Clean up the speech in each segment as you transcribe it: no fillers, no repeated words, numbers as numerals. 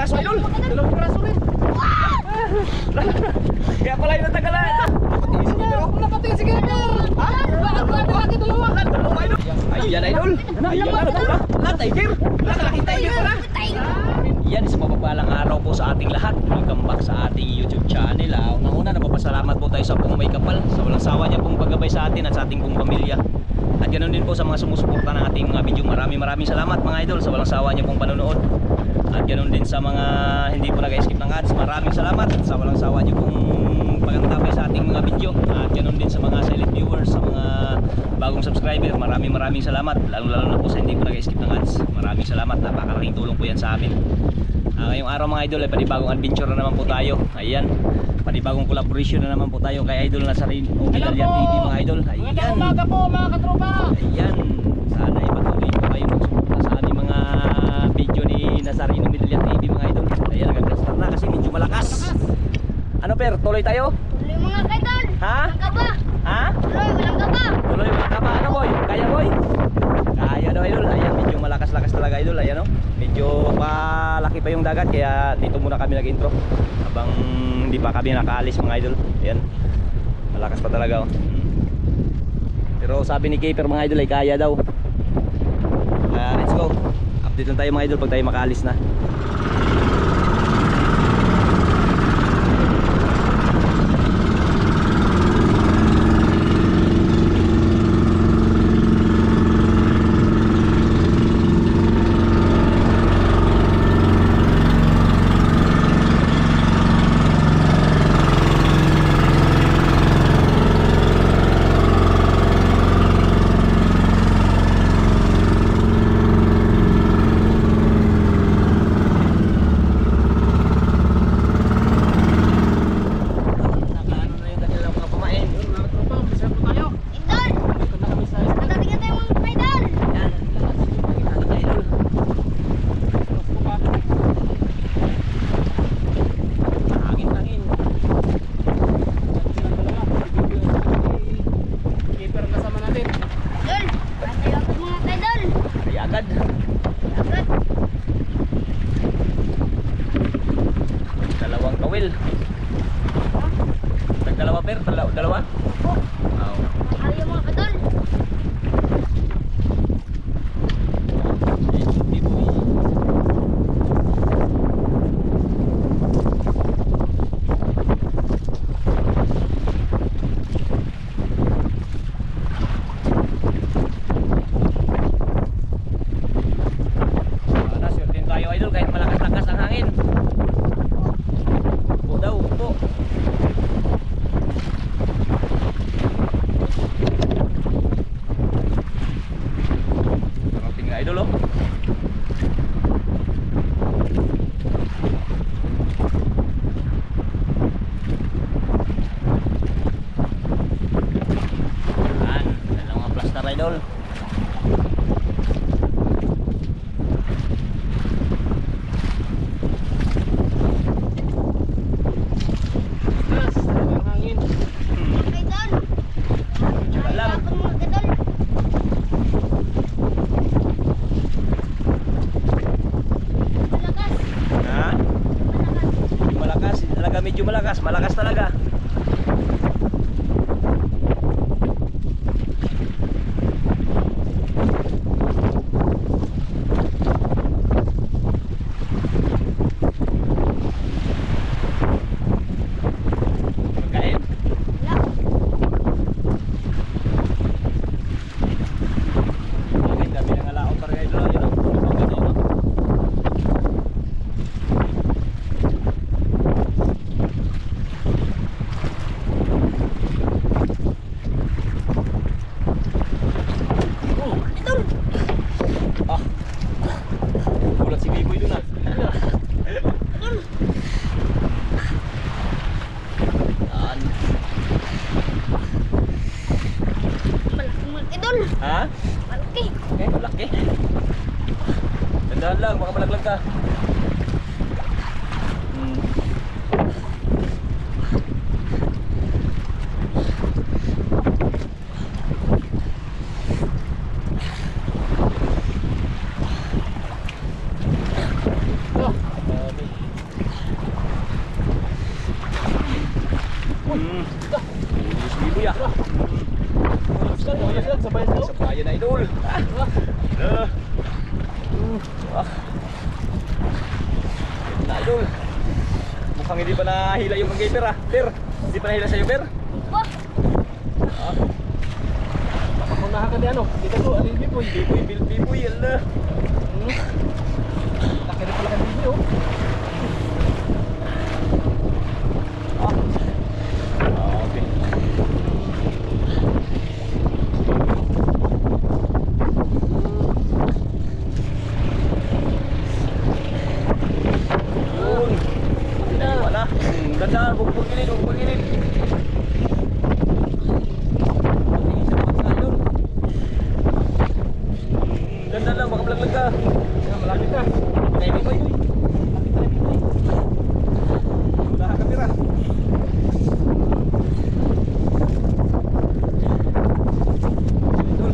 piraso idol. 2 piraso rin. Kaya pala yung natagalan. Napatingin si Gamer. Ha? Bakit lagi dalawa? Dalawa idol. Ayan idol. Ayan na. Tiger. Laki tiger pala. Yan, isang mapapalang araw po sa ating lahat. Welcome back sa ating YouTube channel. Unang-una, napapasalamat po tayo sa pong may kapal, sa walang sawa niya pong paggabay sa atin at sa ating pong pamilya. At ganoon din po sa mga sumusuporta ng ating mga video. Maraming salamat mga idol sa walang sawa niya pong panonood. At ganoon din sa mga hindi po nag-skip ng ads. Maraming salamat sa walang sawa niyo pong pagtanggapay sa ating mga video. At ganoon din sa mga silent viewers, sa mga bagong subscriber. Maraming salamat. Lalo na po sa hindi po nag-skip ng ads. Maraming salamat. Napakalaking tulong po yan sa amin. Ngayong araw mga idol ay panibagong adventure na naman po tayo. Ayan, panibagong collaboration na naman po tayo kay Idol Nazarino Villallar TV mga idol. Ayan, umaga po mga katropa. Ayan, sana ipatuloy po kayo magsuporta sa aming mga video ni Nazarino Villallar TV mga idol. Ayan, nag-cluster na kasi medyo malakas. Ano per, tuloy tayo? Tuloy mga kaidol. Ha? Walang kaba. Ha? Tuloy, walang kaba. Tuloy, walang kaba. Ano boy? Kaya boy? Kaya daw idol. Ayan, medyo malakas-lakas talaga idol. Ayan o, medyo malaki pa yung dagat, kaya dito muna kami nag-intro habang hindi pa kami nakaalis mga idol. Ayan, malakas pa talaga oh. Pero sabi ni Keeper mga idol ay kaya daw. Let's go, update lang tayo mga idol pag tayo makaalis na. Dalawang kawil. Dalawa per, dalawa. Wow. Ayaw mga kaidol. Idol, kahit malakas-lakas ang hangin. Upo daw, upo. Tingnan idol oh. Yan lang mga plaster idol. Medyo malakas talaga. Magkain? Wala. Dami ng alaot talaga ito. Ha? Malaki. Malaki. Dandahan lang, baka malaglag ka. Diyos Biboy ah. Sabayan na idol. Na idol. Mukhang hindi pa nahila yung mga Per ah. Per, hindi pa nahila sa'yo Per. Wah, Pakunahan ka di ano? Kita ko, alin Biboy. Biboy, ala. Laki rin pala kang Biboy oh. Okay. Yun. Wala. Ganda, huwag gilid. Ganda lang, baka malaglag ka. Malapit ka. Kaya Biboy. Malapit ka na Biboy. Wala ka kamera. Idol.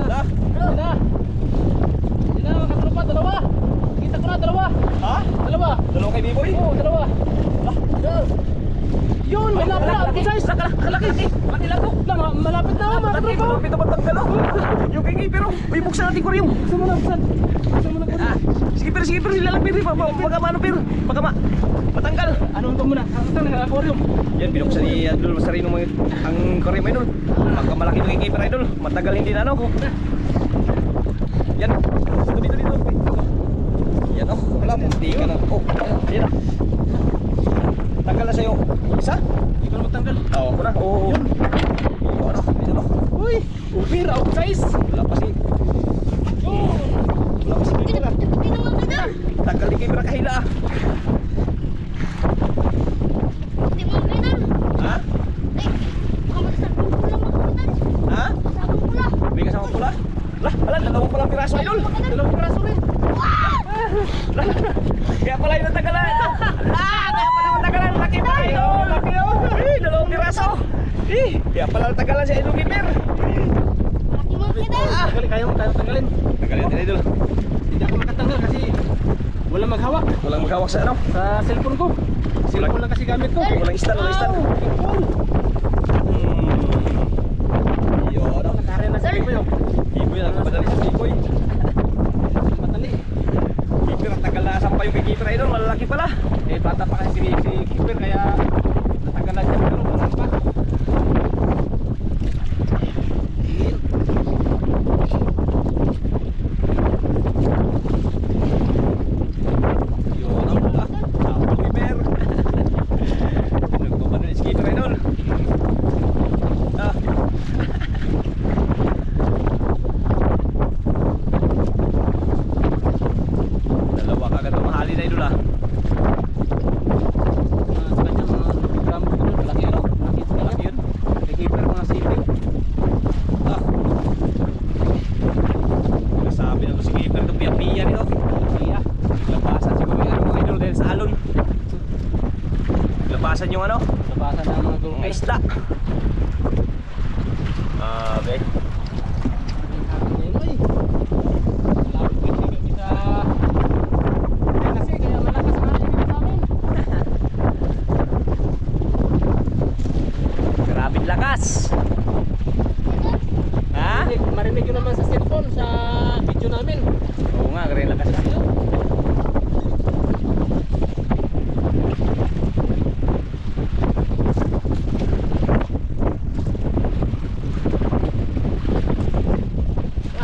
na. Wala. Yan na mga katropa, dalawa. Kita ko na, dalawa. Ha? Dalawa. Dalawa kay Biboy? Oo, dalawa. Yun, malapit na. Guys, Laki lang to. malapit na mga katropa. Malapit na matanggal oh. Yung kay Pero, uy, buksan natin ko rin. Gusto mo na, buksan. Gusto mo na, buksan. Sige pero sila lang pero baka maano pero baka matanggal. Ano ito muna? Ang ng aquarium. Yan binuksan ni Idol Masarino ang aquarium idol. Baka malaki yung keeper idol. Matagal hindi na ano. Yan. Dito. Yan oh. Wala munti ka na. Oh, yan ah. Tanggal na sa'yo. Isa? Hindi ko na matanggal. Oo, ako na. Oo. Yun. Ano? Ayun oh. Uy, upir, out size. Wala pa si. Wala pa si keeper ah. Tingnan mo idol. Tanggal ni keeper kahila ah. Tingnan mo idol. Ha? Ay, baka magsabong pula mga idol. Ha? Sabong pula. May kasama pula? Lah, wala, dalawang palang piraso idol. Dalawang piraso rin. Kaya pala yung natagalan. Kaya pala natagalan. Laki pa kayo. Laki oh. Dalawang piraso. Kaya pala natagalan si Idol Keeper. Laki mo idol. Kaya mo tanggalin. Tagalin din Idol. Hindi ako makatanggal kasi walang maghawak Walang maghawak sa ano. sa cellphone ko. Cellphone lang kasi gamit ko. Walang stand. Yun. Nakare na sa Biboy oh. Iboy lang madali sa Iboy. Matali. Keeper ang tagal na sampay yung kay Keeper Idol. Malalaki pala. Eh bata pa kasi si keeper kaya natanggalan siya pero wala pa. Yun ang pala. Sampay Keeper. Nagpapano si Keeper Idol. Ah. Dalawa kagad mahali na Idol ah. Sa kanya mga gramo ko doon. Malaki ano? Malaki sa Malaki kanya. yun. Kay keeper mga siping. Ah. Nasabi na to si Keeper to piya-piya nito. Iya. Labasan siguro yung ano mga idol dahil sa alon. Labasan yung ano? Labasan na mga gulong. Mga isda. Okay. Grabing lakas. Ha? Marinig yun naman sa cellphone sa video namin. Oo nga, grabing lakas na.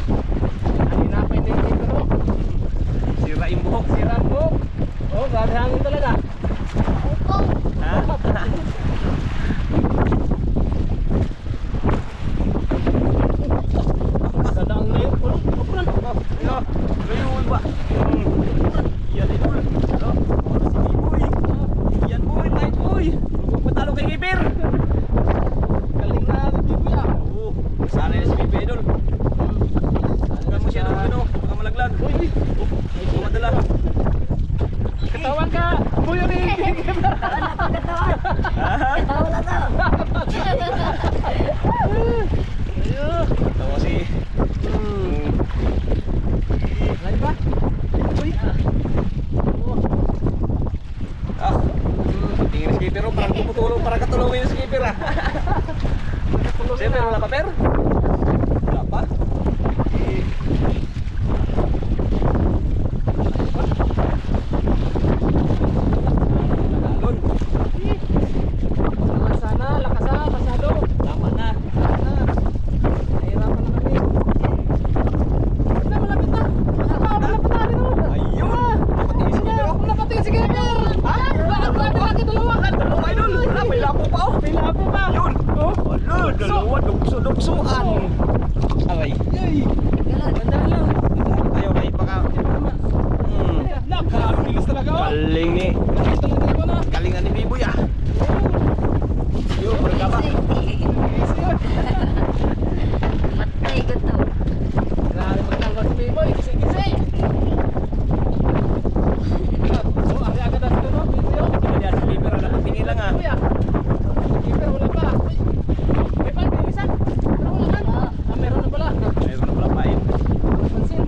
Halinapay na yung keeper oh. Sira yung buhok. Sira po. Oh, grabe hangin talaga. Upo. Ha? Gadaang na yun. Kapran. Yo, ngayon ba? Yan idol. Ano? Si Biboy. Yan boy, light boy. Huwag matalo kay Keeper. Galing na Biboy ah. Oo, sanay na si Biboy idol. Huwag mo siya doon, ano? Baka malaglag. Uy, Ay, madala. katawan ka. Boy, ano yung keeper? Ha? Tawa si... Lain ba? Uy. Ah, tingin si Pero parang tumutulong, parang katulong yung skipper ah. Skipper, wala pa per? Wala pa? Nagalon. Salamat sana, lakasan, masyado. Tama na. Nahirapan na kami. Malapit na. Malapit na rin oh. Ayun! Napatiis si skipper oh. Malapit na si Gamer. Ha? Bakit lagi dalawa? Dalawa idol! Wala, may lapo pa oh! May lapo pa. Yun! Wala, dalawa, dugso-dugsuan! Aray! Yay. Ganda lang. Tayo kayo baka... Nakakabilis talaga oh. Galing ni... Galing talaga ito na. Galingan ni Biboy ah! Yun, berkaba! Patay ko to. Grabe magtanggal si Biboy. Kisi-kisi. So, ari agad na dito no? Video. Hindi yan, skipper ah, dapat pinilang ah! Kuya. Keeper wala pa. Uy. May pang-bilisan. Pero wala na. Ah, meron na pala. Mayroon na pala pain. Pansin.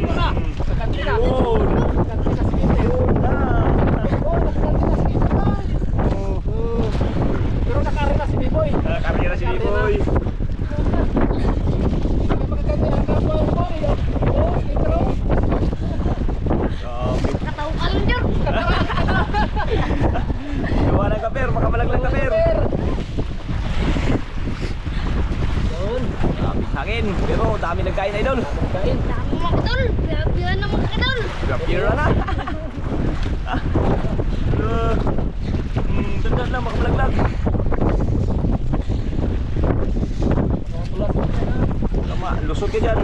Wala. Kakanti na. Yun! Kakanti na si Keeper. Oh, nakakanti na si Keeper. Pero nakari na si Biboy. Karera si Biboy! May pagkakanti ang kapwa ang boy. Oh, Keeper oh. Katawa ka lang dyan. Gawa ng kaper, makamalaglang kaper! Yun. Dami hangin, pero dami nagkain idol! Kain. Dami mga kadol. Biya na mga kadol. Gapira na! Dandan lang, makamalaglag! Tama, lusot ka dyan!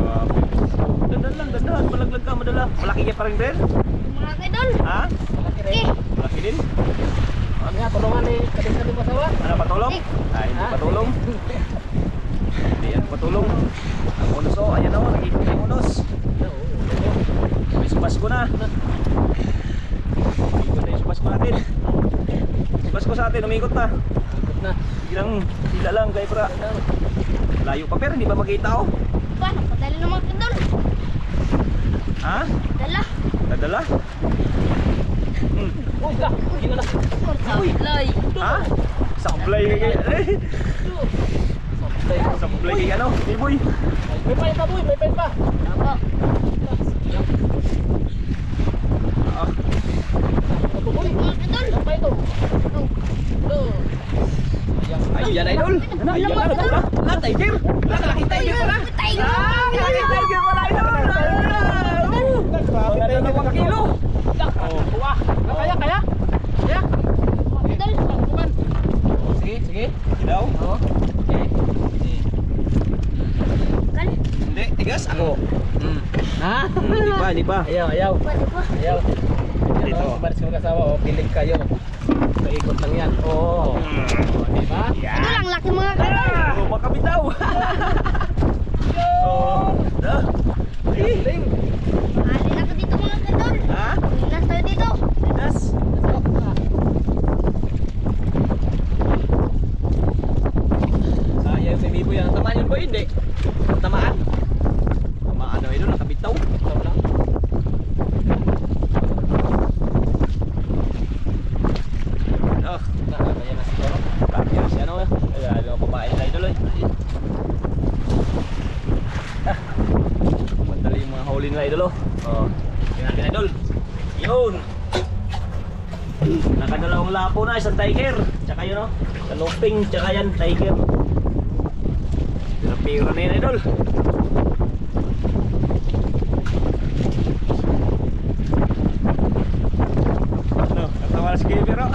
Dandan lang, dandan, malaglag ka, madala! Malaki ka pa rin rin? Mga kadol. Ha? Malaki rin. Eh, Malaki din? Ano nga, tulungan ni kading-kading masawa. Ano, patulong? Ay, hindi Ha? patulong. Hindi yan patulong. Ang unos o, ayan o, nakikita yung unos. May subasko na. Umikot na yung subasko natin. Subasko sa atin, umikot na. Ikot na. Bilang sila lang, kay pra. Layo pa pero hindi pa makita o. ba? Napadala na mga kadol. Ha? Dala. Nadala? Uy, ka. Gina na. Sablay. Ha? Sablay kay Sablay kay ano? Biboy. May pain pa, boy. May pain pa. Ako. Ah, Boy, Mga kadol. ilan pa ito? Oh. ayan idol. Ayan na, nadala. La, tiger. La, kalaki tiger pala. Tiger. Ah, kalaki tiger pala idol. Mga dalawang kilo. Oh. Wah. Kaya, kaya. Kaya. Mga kadol. Bukan. Sige, sige. Daw? Oh. Okay. Kan. Hindi, tigas ako. Ha? Hindi pa. Ayaw, ayaw. Pwede pa. Ayaw. Dito. Ano, maris mo kasawa, oh, pilig kayo. Paikot lang yan. Oo. Diba? Ito lang laki mga kadol. Oh, makabitaw. Oh. Dah. Galing. Alin ako dito mga kadol. Ha? Inas tayo dito. Tigas. Sayang si Bibo yan. Tamaan yun ba? Hindi. Tamaan. Tamaan na idol, nakabitaw. Ito lang. Oh. Nakakaya na siguro. Bakit si ano? Ay, ano babae na idol eh. Ah. Madali yung mga huli nila idol oh. Oh. Tingnan natin idol. Yun. Nakadalawang lapo na, isang tiger. Tsaka yun oh. Kaluping, tsaka yan, tiger. Pinapira na yun idol. Ano, katawa na si Gamer oh.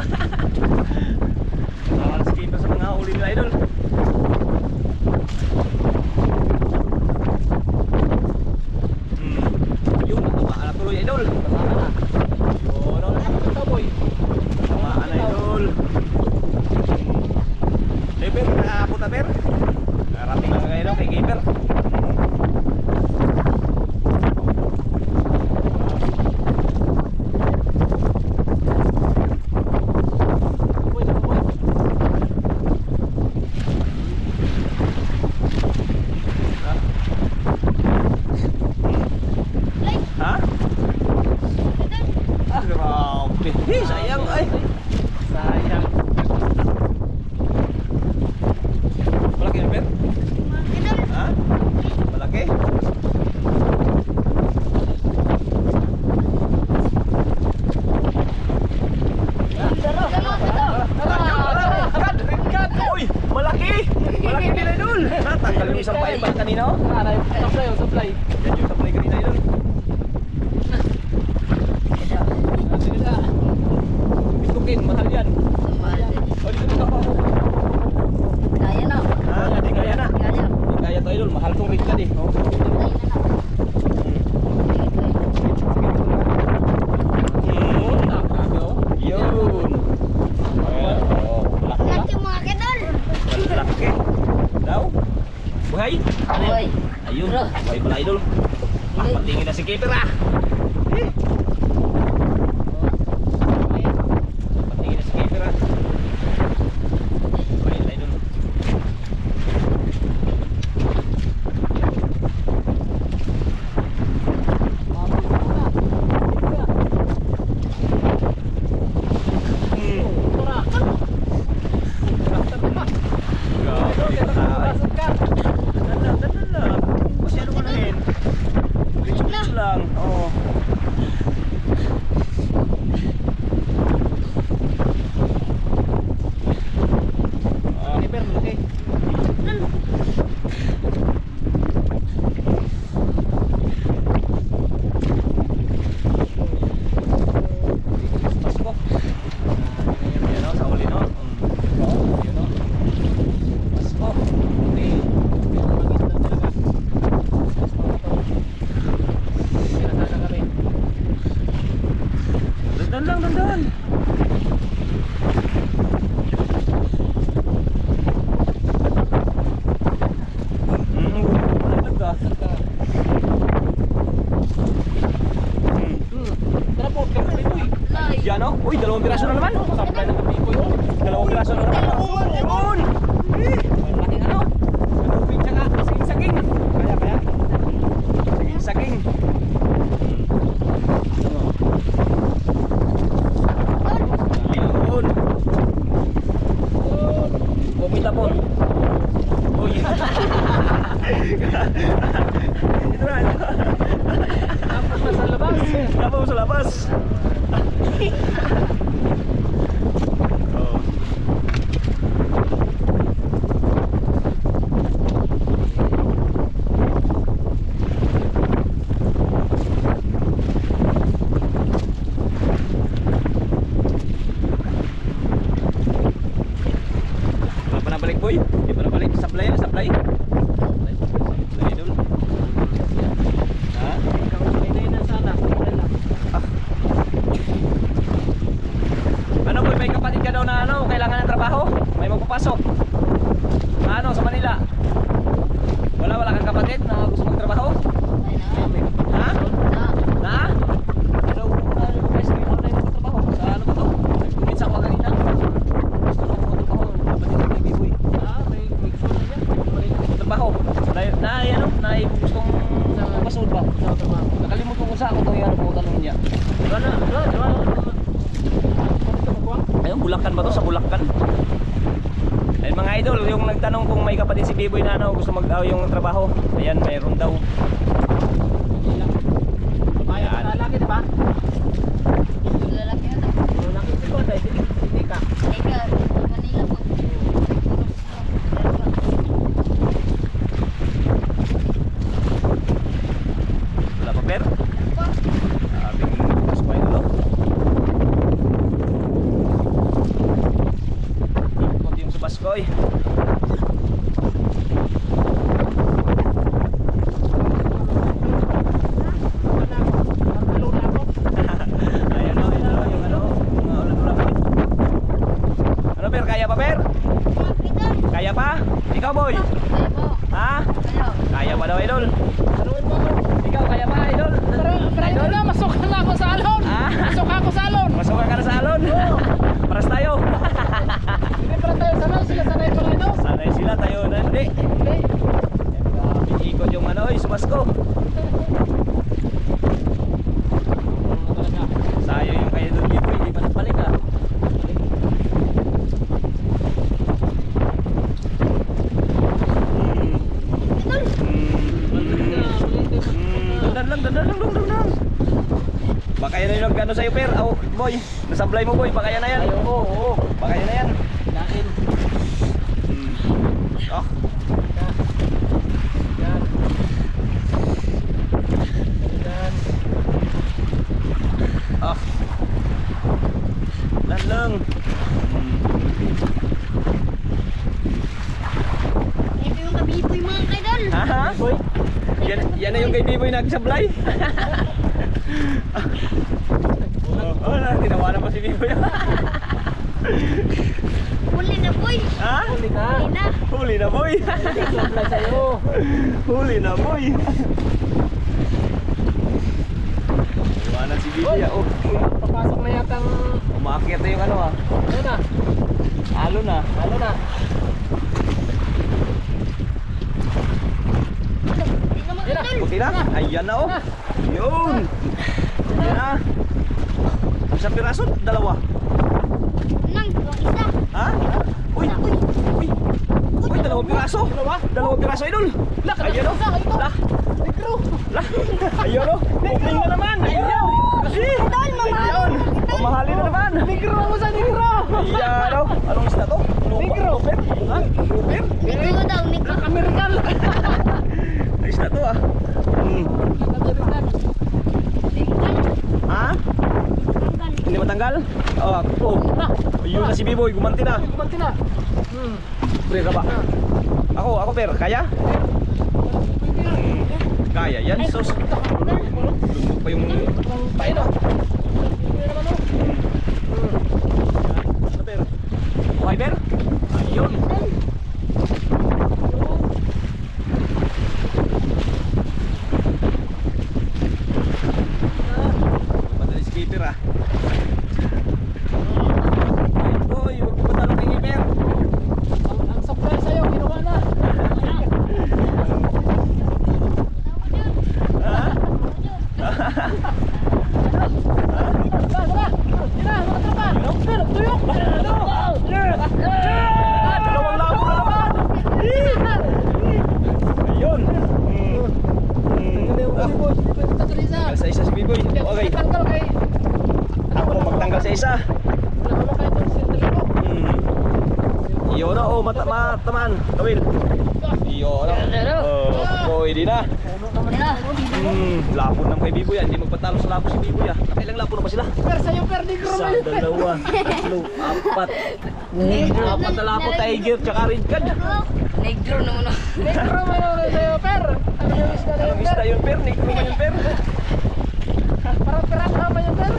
Katawa na si Gamer sa mga huli nila idol. Yun, tumaan na tuloy idol. Kasama na. Yun oh. Ito, boy. Tumaan na idol. Gamer, nakakapot na Ber. Narating lang ngayon kay Gamer. Boy, ito, boy. idol. Tanggal yung isang pipe pala kanina oh. Supply. Yan yung supply kanina idol. Bitukin, mahal yan. O dito ka pa. Kaya na. Di kaya na. Kaya. Di kaya to idol, mahal tong rate ka di. Oh. Yun. Laki mga kadol. Laki. Daw. Buhay. Buhay. Ayun. Buhay pala idol. Patingin na si Keeper ah. Patingin na si Keeper ah. Buhay na idol. Lang. Oh. Keeper, malaki. Pasko. Yan o, sa uli no. Yun o. Pasko. Dandan lang, dandan. Yan o. Uy, dalawang piraso na naman. Supply ng kapipoy. Dalawang piraso na naman. Yun! Malaking ano? Katupin tsaka saging-saging. Kaya. Saging-saging. Yun. Bumita po. Uy. Ito na. Tapos na sa labas. Tapos sa labas. Oh. Wala pa nabalik boy? Di pa nabalik? Supply na, supply? Supply idol. Ha? Hindi na sana. Ano boy, may kapatid ka daw na ano, kailangan ng trabaho? May magpapasok? Ano, sa Manila? Wala kang kapatid na gusto magtrabaho? Ha? Na? Hello, guys, may online na magtrabaho. Sa ano ba to? Nag-comments ako kanina. Gusto lang ako magtrabaho. Kapatid ng baby boy. May gusto na niya. Trabaho. Na gustong pasod ba? Nakalimutan ko sa ako kung ano po tanong niya. Ayun, Bulacan ba to? Sa Bulacan. Ayun mga idol, yung nagtanong kung may kapatid si Biboy na ano, gusto mag-aw yung trabaho. Ayan, mayroon daw. Babae na lalaki, diba? Lalaki na. Lalaki. Ikaw, dahil hindi ka. Eka, Manila po. Wala pa per? Abing Pasko ay dulo. Ikot yung sa Pasko ay. Ayan o, yung ano, mga ulan-ulan. Ano per, kaya pa per? Kaya pa? Ikaw boy? Kaya po. Ha? Kayo. Kaya pa daw idol? Ikaw kaya pa idol? Idol na, masok na ako sa alon. Ah. Masok ako sa alon. Masok ka na sa alon? Paras tayo. Hindi para tayo sanay, sila sanay pala ito. Sanay sila, tayo na hindi. Hindi. Ikot yung ano, sumasko. Sayo yung kaya doon dito, hindi pa nagpalik ah. Dandan lang. Baka yan yung nagkano sa'yo per, oh boy, nasablay mo boy, baka yan na yan. Ay, oo. Baka yan na yan. Dahil. Oh. Yan na yung kay Biboy nagsablay. Tinawanan pa si Biboy. Huli na, boy. Ha? Huli na. Huli na, boy. Sablay sa'yo. Huli na, boy. Tinawanan si Biboy. Oh. Papasok na yata ang... Umakyat na yung ano ah. Ano na? Halo na. Ano na? Yan na. Puti na. Ayan na oh. Yun. Yan na. Isang piraso, dalawa. Nang, yung isa. Ha? Uy. Uy. Uy, dalawang piraso. Dalawang piraso, idol. Ayan oh. Lah. Negro. Lah. Ayun oh. Opening na naman. Ayun. Ayun. Pamahalin na naman. Negro mo sa negro. Ayan oh. Anong isda to? Negro. Grouper? Ha? Grouper? Negro daw, negro. American. Ay, isda to ah. American. Ha? Hindi matanggal? Oh. Ayun na si Biboy. Gumanti na. Kumanti na. Pre ka ba? Ako per. Kaya? Kaya yan. Sus. Lumot pa yung tayo no? Ano per? Okay per? Ayun. Madali si Keeper ah. Boy, huwag mo patalo kay Keeper. Ang supply sa'yo, ginawa na. Dalawang labo na naman. Ayun. Tanggal sa isa si Biboy. Okay. Ako magtanggal sa isa. Iyon na. Oh, matamaan. Kawil. Iyon na. Oh, pwede na. Lapon ng kay Biboy. Hindi magpatalo sa lapo si Biboy. Kailang lapo na ba sila? Per sa'yo, per negro Isa, na yun. dalawa, tatlo, apat. Apat na lapo, tiger, tsaka red card. Negro naman. Negro mo yun sa'yo, per. Ano yung isda na Anong yun, isda per? yun, per? Negro man yun, per? Parang pirata naman yun, per.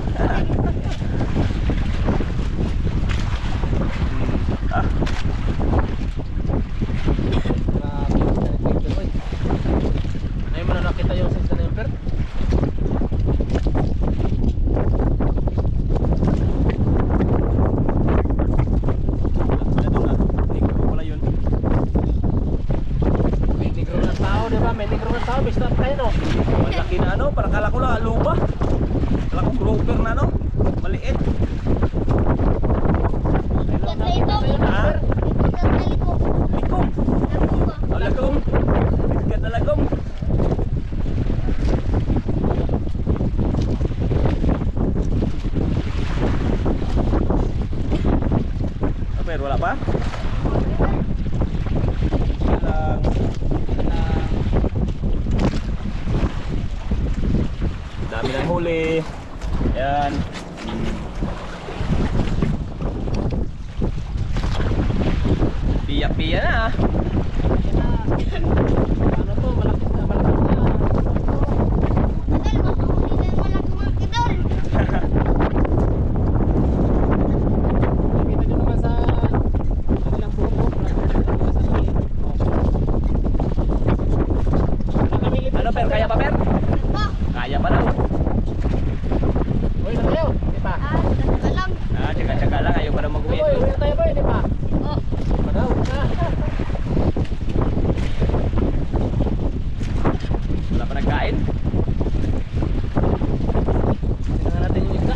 Ah, Ayaw mo na nakita yung isda na yun, per? ito na. Negro pala yun. May negro ng tao, di ba? May negro ng tao, may isda tayo, no? Malaki na ano, parang kala ko lang, lupa. Kala ko grouper na ano, maliit. Ha? Likom. Alagom. Bigat na lagom. Pero wala pa? Walang. Dami ng huli. Yan. Piya-piya na ah. Ano to? Malaki na, malaki na. Nakita nyo naman sa kanilang buhok. Ano per? Kaya pa per? Kaya pa daw. Uy, na tayo, di ba? Ah, tsaga-tsaga lang. Ayaw pa daw mag-uwi. Uy, uwi na tayo, boy, di ba? Padaw, na. Wala pa nagkain. Tingnan natin yung isda.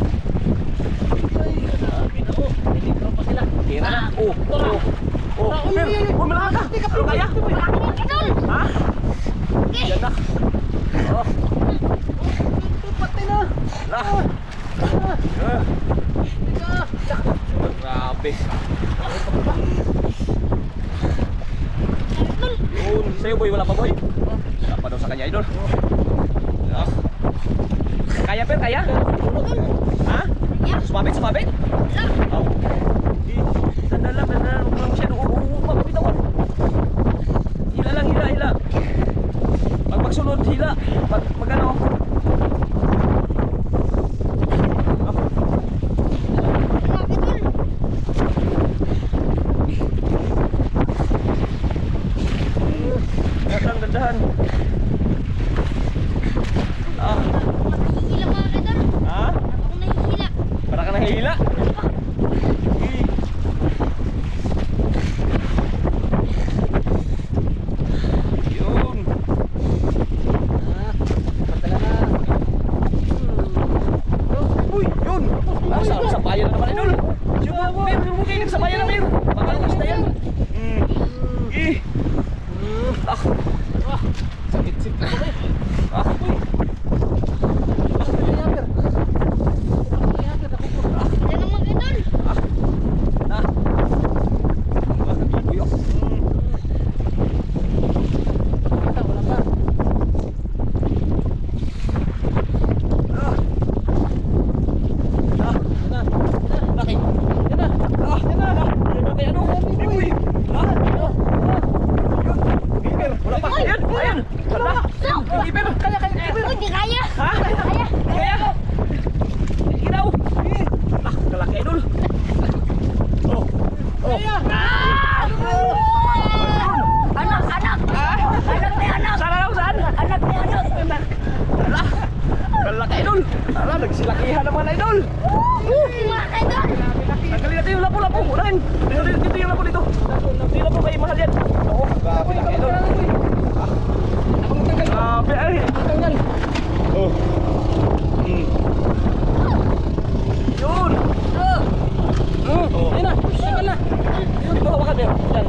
Ay, grabe na po. May negro pa sila. Kira na. Oh, oh. Oh, per. Oh, malaka ka. Ano kaya? Ha? Yan na. Oh, Patay na. lah. Ah, Ah. teka. Grabe. Yun. Sa'yo boy, wala pa boy? Wala pa daw sa kanya idol. Ah. Kaya per, kaya? Ha? Sumabit, sumabit? Oh. Sandal lang, sandal lang. Huwag lang masyado. Papabitawan. Hila lang, hila, hila. Pag magsunod,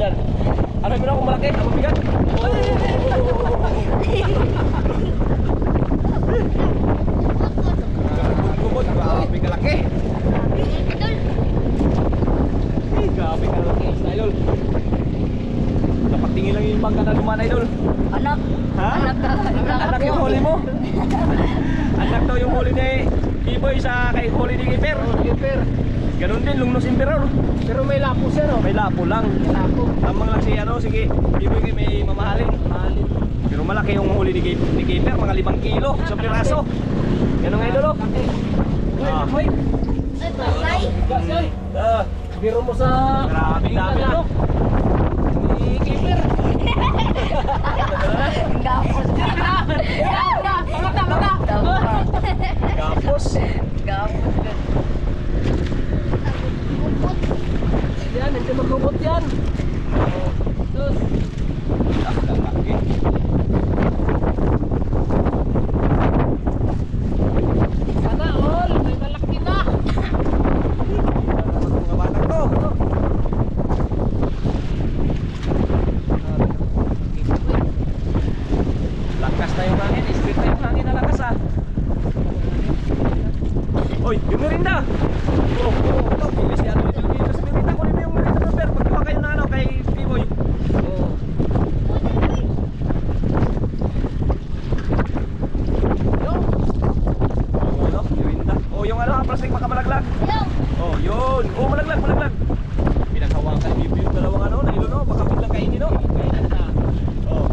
Yan. Ano mo na kung malaki? Ang mabigat? Gumod, grabe kalaki. Idol. Grabe kalaki, idol. Dapat tingin lang yung bangka na luman, idol. Anak. Ha? Anak yung huli mo? Anak daw yung huli ni Kiboy sa kay huli ni Kiper. Keeper. Ganun din, lungnos imperor. Pero may lapo siya, no? May lapo lang. May lapo. Tamang lang si ano, sige. Kiboy kay may mamahalin. Mahalin. Pero malaki yung huli ni Kiper, mga 5 kilo sa piraso. Ganun nga idol, oh. Ah. Hoy. Ay, patay. Gasay. Ah, Biro mo sa... grabe dami na. Ni keeper. Gapos. Gapos. Gapos. Kupot. Yan, hindi magkubot yan. Sus. Ah, lalaki. Sana all. May malaki na. Mga batang to. Lakas na yung hangin, straight na yung hangin na lakas ah. Oy, yung merinda! Ito, bilis yan. Dito sa merinda, kunin mo yung merinda ng bear. Pagkuha kayo na ano, kay Piboy. Oh. Ano, merinda. Oh, yung ano, plastic makamalaglag. Hello. Oh, yun. Oh, malaglag, malaglag. Pinaghawakan ni Piboy yung dalawang ano, nailo no, baka biglang kainin no. Kailan na? Oh.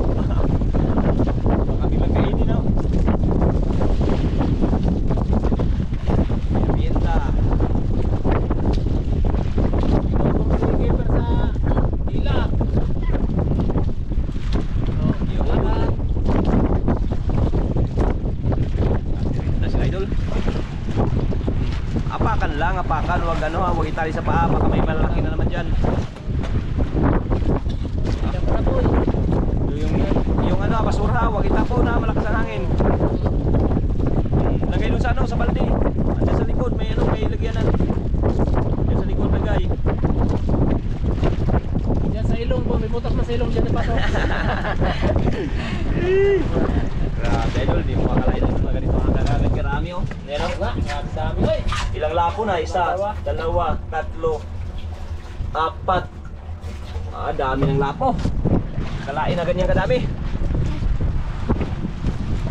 Baka biglang kainin no. Merinda. Ibang si keeper sa dila. Oh, Yun. lahat. Na sila idol. Apakan lang, apakan, wag ano, wag itali sa paa, baka may malalaki na naman diyan. Yan pa na po. Yung ano, basura, wag itapo na malakas ang hangin. Lagay dun sa ano, sa balde. Andiyan sa likod, may ano, may lagyanan. Diyan sa likod lagay. Yan sa ilong po. May butas na sa ilong dyan na pasok. Grabe idol, di mo makalain ng mga ganito ang kagagad karami oh. Yan oh. Ang dami. Hoy. Ilang lapo na? Isa, dalawa, tatlo, apat. Ah, dami ng lapo. Kalain na ganyan kadami.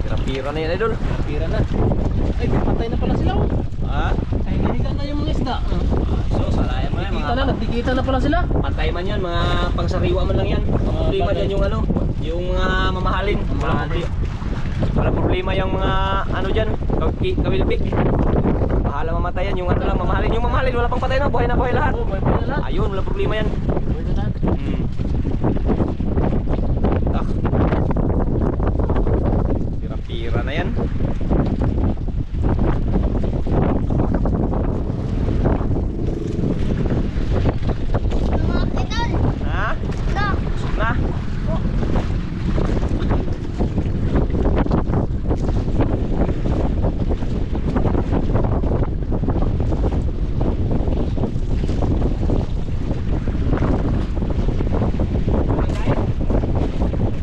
Pira-pira na yan idol. Pira na. Ay, patay na pala sila. Oh. Ha? Ay, hinihigan na yung mga isda. So, salayan mo yan Kita na, mga nagdikita na pala sila. patay man yan, mga pangsariwa man lang yan. Ang problema patay. dyan yung ano, yung mga mamahalin. Wala problema yung mga ano dyan, kawilbik. Bahala mamatayan, yung ano lang mamahalin. Yung mamahalin, wala pang patay na, buhay lahat. Oh, may pala lahat. Ayun, wala problema yan. Buhay na lahat. Ah. Pira-pira na yan. Mga idol. Ha? Na. Busog na?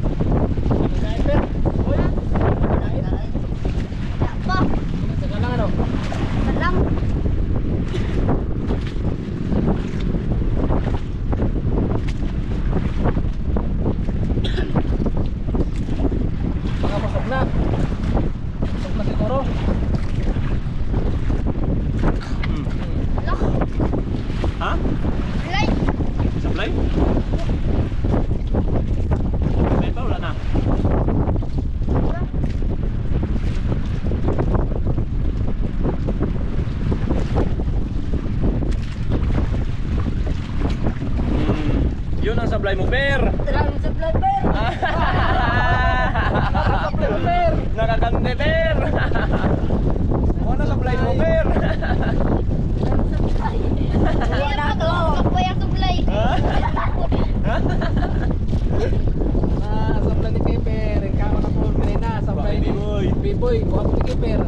Sniper. Hoy. Kain. Wala pa. Saka lang ano. Salam. Baka pasok na. Pasok na siguro. Lock. Ha? Light. Supply? Supply pa, wala na. Yun ang supply mo, Bear! Terang sa blabber. Nakakante, Bear! Ano supply mo, Bear? Wala to. Kapoy ang tublay. Sablay ni keeper. Ikaw na po. Kanina. Sablay ni Biboy. Biboy. Kuha po ni keeper.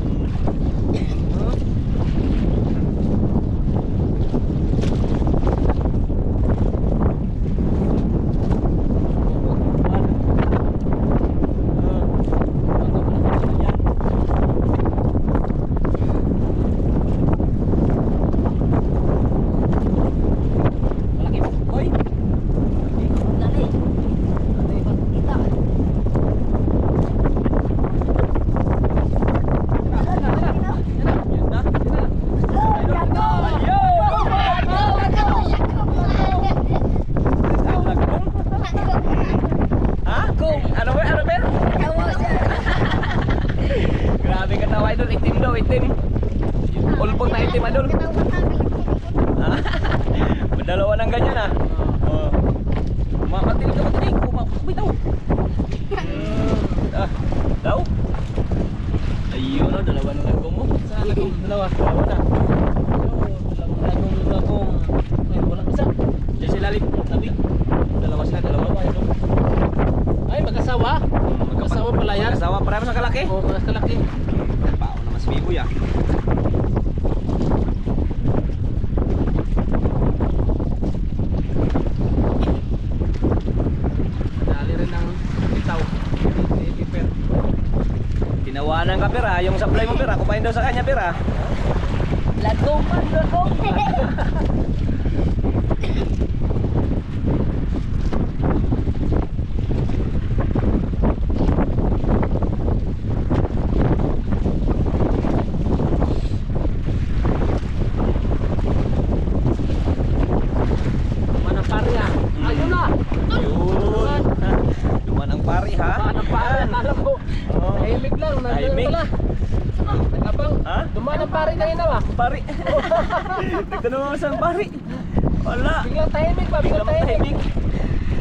idol, itim daw, itim. Ulpot na itim idol. Dalawa ng ganyan ah. Oh. Matinig ka, matinig. Bitaw. Daw. Ayun oh, dalawa ng lagong mo. Sa lagong dalawa. Dalawa na. Lagong. Ay, wala isa. Diyan sila lim. Tabi. Dalawa sila, dalawa. Ay, mag-asawa. Mag-asawa pala yan. Mag-asawa, parehas ang kalaki. Oo, mas kalaki. Pao naman si Biboy ah. Dali rin ng bitaw. Keeper. Tinawanan ka pera, yung supply mo pera, kumain daw sa kanya pera. Lagong man, lagong. Manang pari ah. Ayun na. Yun. Duman ang pari ha. Manang pari. Yan. Alam ko. Oh. Tahimik lang. Nandun Tahimik. pala. Nagabang. Ha? Dumanang pari na yun ah. Pari. Nagtanong ako sa pari. Wala. Biglang tahimik ba? Biglang Biglang tahimik. tahimik.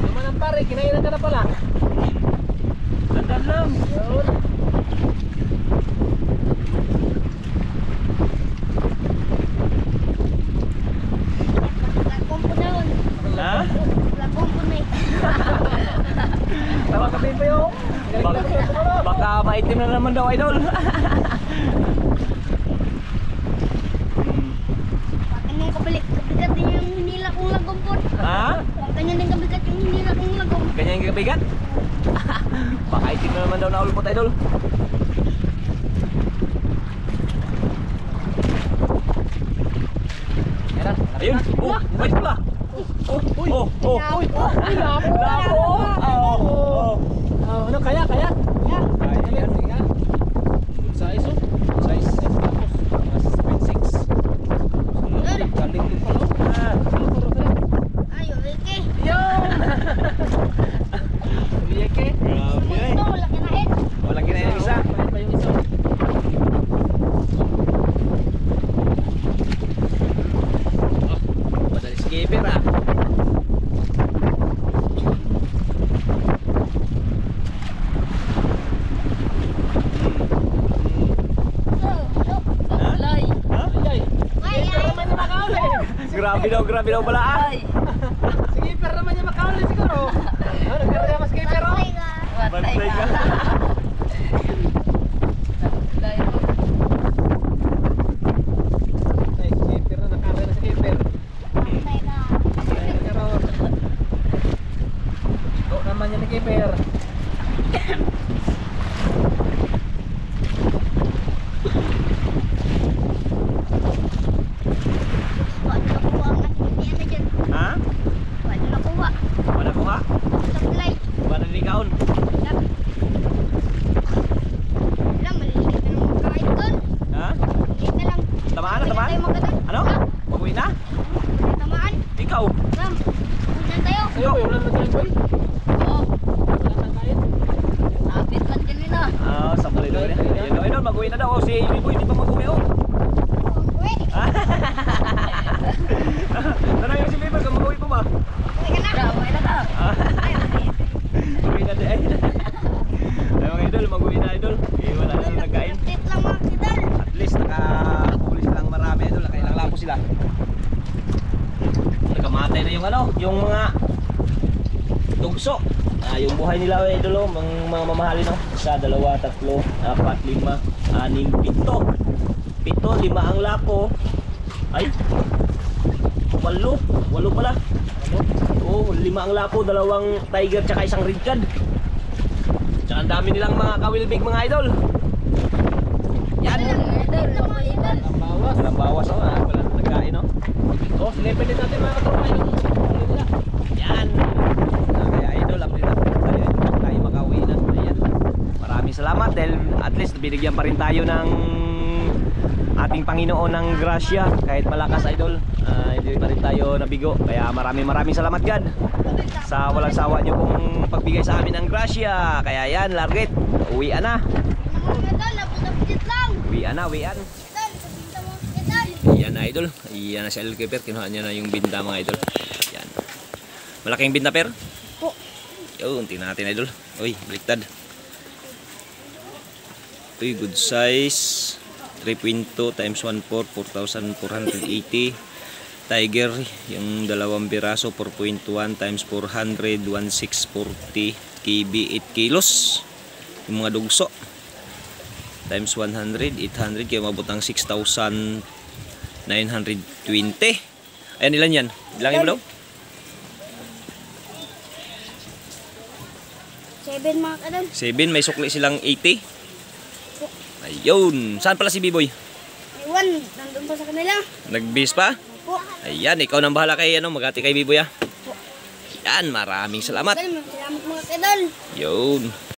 Dumanang pari. Kinainan ka na pala. Dandan lang. Yun. Lagong po na yun. Ha? Lagong po na eh. Tama ka pa yun. Baka maitim na naman daw idol. Ganyan kabalik. Kabigat din yung hinila kong lagong po. Ha? Ganyan din kabigat yung hinila kong lagong. Ganyan yung kabigat? Baka itim na naman daw na ulpot idol. Ayun. Oh, wait pala. Oh, oh, oh. Uy, Lapo. Oh. Ano kaya? Kaya? Kaya yan. Sige nga. Good size oh. Size. Mas 26. Galing din pala. Ayo, Ricky. Yun! Yeke. Grabe eh. Ito, laki na head. Walang kinaya isa. Palit pa yung isa. Madali skipper ah. Lay. Ha? Ay, Ay, Skipper ay. naman yung makauli. Grabe daw pala ah. Skipper naman yung makauli siguro. Nagkaraya mas skipper oh. Patay ka. Bantay ka. Ay, skipper na nakaraya na skipper. Patay ka. Nagkaroon. Ito naman yan ni skipper. Wala nakuha ang ating na dyan. Ha? Wala nakuha. Wala ko ha? Supply. Wala ni kaon. Lang. Lang, maliliit na naman kain doon. Ha? Maliliit na lang. Tamaan na, Hindi tamaan. tayo magkatan. Ano? Mag-uwi na? Hindi tamaan. Ikaw? Ram, punyan tayo. Sa'yo, wala na tayo boy. Oo. Wala na kain. Abit lang din na. Ah, sakto rin. Ayun, mag-uwi na daw. Oh, si Biboy, hindi pa mag-uwi oh. Uwi. Tanong yung si Biboy, kung mag-uwi pa ba? Uwi ka na. Uwi na ka. Ah, mag-uwi na din. Ay, mga idol, mag-uwi na idol. Eh, wala na nagkain. Update lang mga kidal. At least nakapulis na lang marami idol, nakailang lapo sila. Nakamatay na yung ano, yung mga tugso. Yung buhay nila idol, mga mamahalin no. 1, 2, 3, 4, 5, 6, 7, 7, 5 ang lapo. Ay, 8 pala. Oo, 5 ang lapo, 2 tiger tsaka 1 red cad. Tsaka ang dami nilang mga kawilbig mga idol. Yan. Ang bawas. Walang bawas oh, ha? Wala nang nagkain no. Oh, silipin din natin mga katropa yung huli nila. Yan. Kaya idol, update tayo tayo makauwi na. Ayan. Maraming salamat dahil at least binigyan pa rin tayo ng ating Panginoon ng grasya kahit malakas idol. Hindi pa rin tayo nabigo. Kaya maraming salamat God sa walang sawa niyo pong pagbigay sa amin ng grasya. Kaya yan, Largit, uwian na. Mga kidal, naputapit lang. Uwi Wian na, wian. Idol, kabinta mo. Idol. Ayan na idol. Ayan na si Alkeper. Kinuha niya na yung binda mga idol. Ayan. Malaking binda per. Po. Yun, tingnan natin idol. Uy, baliktad. Uy, good size. 3.2 times 1.4, 4,480. Tiger, yung dalawang piraso, 4.1 times 400, 1,640 kb, 8 kilos. Yung mga dugso. Times 100, 800, kaya mabutang 6,920. Ayan, ilan yan? Bilangin mo daw? 7 mga kadol. 7, may sukli silang 80. Ayun. Saan pala si B-Boy? Iwan, nandun pa sa kanila. Nag-bis pa? Po. Ayan, ikaw nang bahala kay magati kay B-Boy ah. Yan, maraming salamat. Salamat mga kadol. Yun.